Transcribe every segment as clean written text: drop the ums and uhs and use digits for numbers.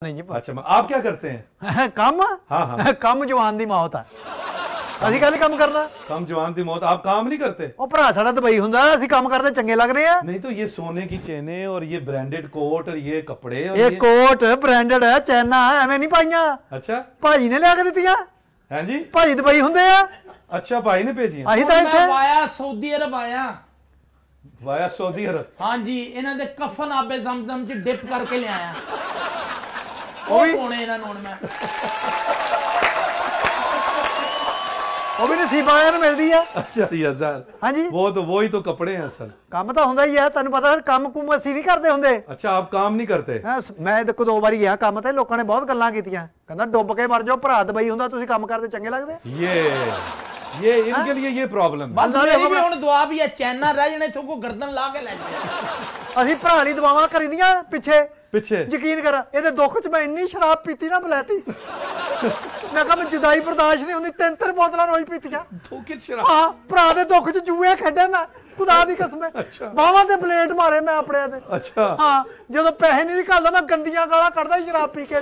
नहीं जी। अच्छा, आप क्या करते हैं? काम। हाँ हाँ। ਕੰਮ ਜਵਾਨ ਦੀ ਮੌਤ ਆ। ਅਸੀਂ ਕੱਲ ਕੰਮ ਕਰਨਾ। कम जवान दी मौत। आप काम नहीं करते? ਉਹ ਭਰਾ ਸਾਡਾ ਦੁਬਈ ਹੁੰਦਾ, ਅਸੀਂ ਕੰਮ ਕਰਦੇ ਚੰਗੇ ਲੱਗ ਰਹੇ ਆ। नहीं तो ये सोने की चेनें और ये ब्रांडेड कोट और ये कपड़े और ਇਹ ਕੋਟ ਬ੍ਰਾਂਡਡ ਹੈ, ਚੈਨਾ ਐਵੇਂ ਨਹੀਂ ਪਾਈਆਂ। अच्छा ਭਾਜੀ ਨੇ ਲਿਆ ਕੇ ਦਿੱਤੀਆਂ। हैं जी। ਭਾਜੀ ਦੁਬਈ ਹੁੰਦੇ ਆ। अच्छा भाई ने भेजी ਅਸੀਂ ਤਾਂ ਇੱਥੇ वाया सऊदी अरब आया। वाया सऊदी अरब। हाँ जी, इन्हां दे कफन आबे जमजम च डिप करके ले आया। ਉਹ ਵੀ पाने इन्हां ਨੂੰ मैं ਉਹ ਵੀ ਨਸੀਬਾਂ ਵਾਲਿਆਂ ਨੂੰ ਮਿਲਦੀ ਆ। अच्छा यार, ਹਾਂਜੀ वही तो कपड़े हैं असल। ਕੰਮ ਤਾਂ ਹੁੰਦਾ ਹੀ ਆ, ਤੈਨੂੰ ਪਤਾ ਕੰਮ ਕੁਮ ਅਸੀਂ ਨਹੀਂ ਕਰਦੇ ਹੁੰਦੇ। अच्छा, आप काम नहीं करते? ਹਾਂ, ਮੈਂ ਦੇਖੋ 2 ਵਾਰੀ ਗਿਆ ਕੰਮ ਤੇ, ਲੋਕਾਂ ਨੇ ਬਹੁਤ ਗੱਲਾਂ ਕੀਤੀਆਂ, ਕਹਿੰਦਾ ਡੁੱਬ ਕੇ ਮਰ ਜਾਓ, ਭਰਾ ਦੁਬਈ ਹੁੰਦਾ, ਤੁਸੀਂ ਕੰਮ ਕਰਦੇ ਚੰਗੇ ਲੱਗਦੇ। ये इनके लिए ये प्रॉब्लम। बस मेरी भी हुण दुआ भी है, चैना रह जाने इथों को गर्दन ला के ले जाए। ਅਸੀਂ ਭਰਾ ਲਈ ਦੁਆਵਾਂ ਕਰੀਦੀਆਂ ਪਿੱਛੇ। पीछे ਯਕੀਨ ਕਰ, ਇਹਦੇ ਦੁੱਖ 'ਚ ਮੈਂ ਇੰਨੀ ਸ਼ਰਾਬ ਪੀਤੀ ਨਾ ਬਲੈਤੀ, ਮੈਂ ਕਿਹਾ ਮੈਂ ਜੁਦਾਈ ਬਰਦਾਸ਼ਤ ਨਹੀਂ ਹੁੰਦੀ, 3 ਬੋਤਲਾਂ ਰੋਜ਼ ਪੀਤੀਆਂ। धोखे शराब। ਹਾਂ, ਭਰਾ ਦੇ ਦੁੱਖ 'ਚ ਜੂਏ ਖੇਡਿਆ ਮੈਂ, ਖੁਦਾ ਦੀ ਕਸਮ ਹੈ। ਅੱਛਾ। ਬਾਹਾਂ ਤੇ ਬਲੇਡ ਮਾਰੇ ਮੈਂ ਆਪਣੇ ਤੇ। अच्छा ਹਾਂ, ਜਦੋਂ ਪੈਸੇ ਨਹੀਂ ਘੱਲਦਾ ਮੈਂ ਗੰਦੀਆਂ ਗਾਲਾਂ ਕੱਢਦਾ ਸ਼ਰਾਬ ਪੀ ਕੇ।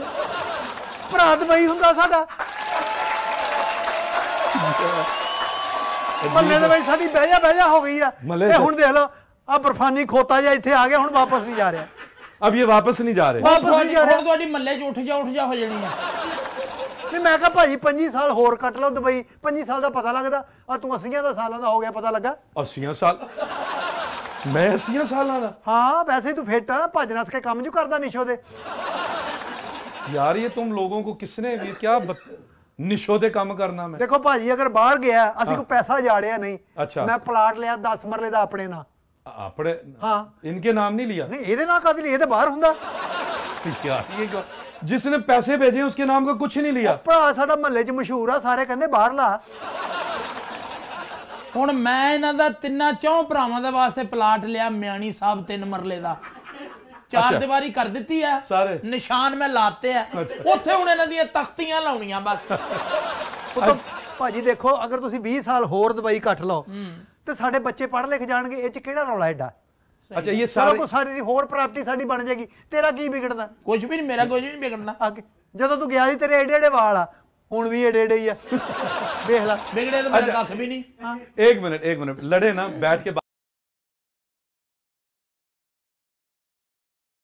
ਭਰਾ ਦੁਬਈ ਹੁੰਦਾ ਸਾਡਾ। ਮੱਲੇ ਦੇ ਵਿੱਚ ਸਾਡੀ ਬਹਿਜਾ ਹੋ ਗਈ ਆ। ਮਹੱਲੇ ਇਹ ਹੁਣ ਦੇਖ ਲਓ, ਆ ਬਰਫਾਨੀ ਖੋਤਾ ਜਿਹਾ ਇੱਥੇ ਆ ਗਿਆ, ਹੁਣ ਵਾਪਸ ਨਹੀਂ ਜਾ ਰਿਹਾ। अब ये वापस नहीं जा रहे? वापस नहीं जा रहे। हुण तुहाडी मल्ले च उठ जा हो जानी है। ਨਹੀਂ ਮੈਂ ਕਿਹਾ ਭਾਜੀ 25 ਸਾਲ ਹੋਰ ਕੱਟ ਲਓ ਦੁਬਈ, 25 ਸਾਲ ਦਾ ਪਤਾ ਲੱਗਦਾ, ਆ ਤੂੰ 80 ਦਾ ਸਾਲਾਂ ਦਾ ਹੋ ਗਿਆ, ਪਤਾ ਲੱਗਾ। 80 साल? मैं 80 साल ਦਾ? ਹਾਂ, ਵੈਸੇ ਤੂੰ ਫਿੱਟ ਆ, ਭੱਜ ਨੱਸ ਕੇ ਕੰਮ ਜੂ ਕਰਦਾ ਨਿਸ਼ੋ ਦੇ। यार ये तुम लोगों को किसने ये क्या निशो दे काम करना? मैं ਦੇਖੋ ਭਾਜੀ, ਅਗਰ ਬਾਹਰ ਗਿਆ, ਅਸੀਂ ਕੋਈ ਪੈਸਾ ਜਾੜਿਆ ਨਹੀਂ। अच्छा। ਮੈਂ ਪਲਾਟ ਲਿਆ 10 ਮਰਲੇ ਦਾ ਆਪਣੇ ਨਾਲ। अपने? हाँ। इनके नाम नहीं लिया? ਨਹੀਂ, ਇਹਦੇ ਨਾਲ ਕਾਹਦੇ ਲਈ, ਇਹ ਤੇ ਬਾਹਰ ਹੁੰਦਾ। यार ये जिसने पैसे भेजे उसके नाम का कुछ नहीं लिया। ਭਰਾ ਸਾਡਾ ਮਹੱਲੇ 'ਚ ਮਸ਼ਹੂਰ ਆ, ਸਾਰੇ ਕਹਿੰਦੇ ਬਾਹਰ ਲਾ। ਹੁਣ ਮੈਂ ਇਹਨਾਂ ਦਾ ਤਿੰਨਾਂ ਚੌਂ ਭਰਾਵਾਂ ਦੇ ਵਾਸਤੇ ਪਲਾਟ ਲਿਆ, ਮਿਆਣੀ ਸਾਹਿਬ 3 ਮਰਲੇ ਦਾ। 4 ਦੀਵਾਰੀ ਕਰ ਦਿੱਤੀ ਆ, ਸਾਰੇ ਨਿਸ਼ਾਨ ਮੈਂ ਲਾਤੇ ਆ। ਉੱਥੇ ਹੁਣ ਇਹਨਾਂ ਦੀਆਂ ਤਖਤੀਆਂ ਲਾਉਣੀਆਂ ਬਸ। ਭਾਜੀ ਦੇਖੋ, ਅਗਰ ਤੁਸੀਂ 20 ਸਾਲ ਹੋਰ ਦੁਬਈ ਕੱਟ ਲਓ ਤੇ ਸਾਡੇ ਬੱਚੇ ਪੜ੍ਹ ਲਿਖ ਜਾਣਗੇ, ਇਹ 'ਚ ਕਿਹੜਾ ਰੌਲਾ ਐਡਾ। अच्छा, ये ਸਾਰਾ सारे ਕੁਝ ਸਾਡੀ ਹੋਰ ਪ੍ਰਾਪਰਟੀ ਸਾਡੀ ਬਣ ਜਾਏਗੀ, ਤੇਰਾ ਕੀ ਵਿਗੜਦਾ? ਕੁਝ ਵੀ ਨਹੀਂ, ਮੇਰਾ ਕੁਝ ਵੀ ਨਹੀਂ ਵਿਗੜਨਾ। ਅੱਗੇ ਜਦੋਂ ਤੂੰ ਗਿਆ ਸੀ ਤੇਰੇ ਏਡੇ ਵਾਲ ਆ, ਹੁਣ ਵੀ ਏਡੇ ਹੀ ਆ, ਵੇਖ ਲੈ। ਵਿਗੜੇ ਤਾਂ ਮੇਰਾ ਕੱਖ ਵੀ ਨਹੀਂ। एक मिनट लड़े ना बैठ के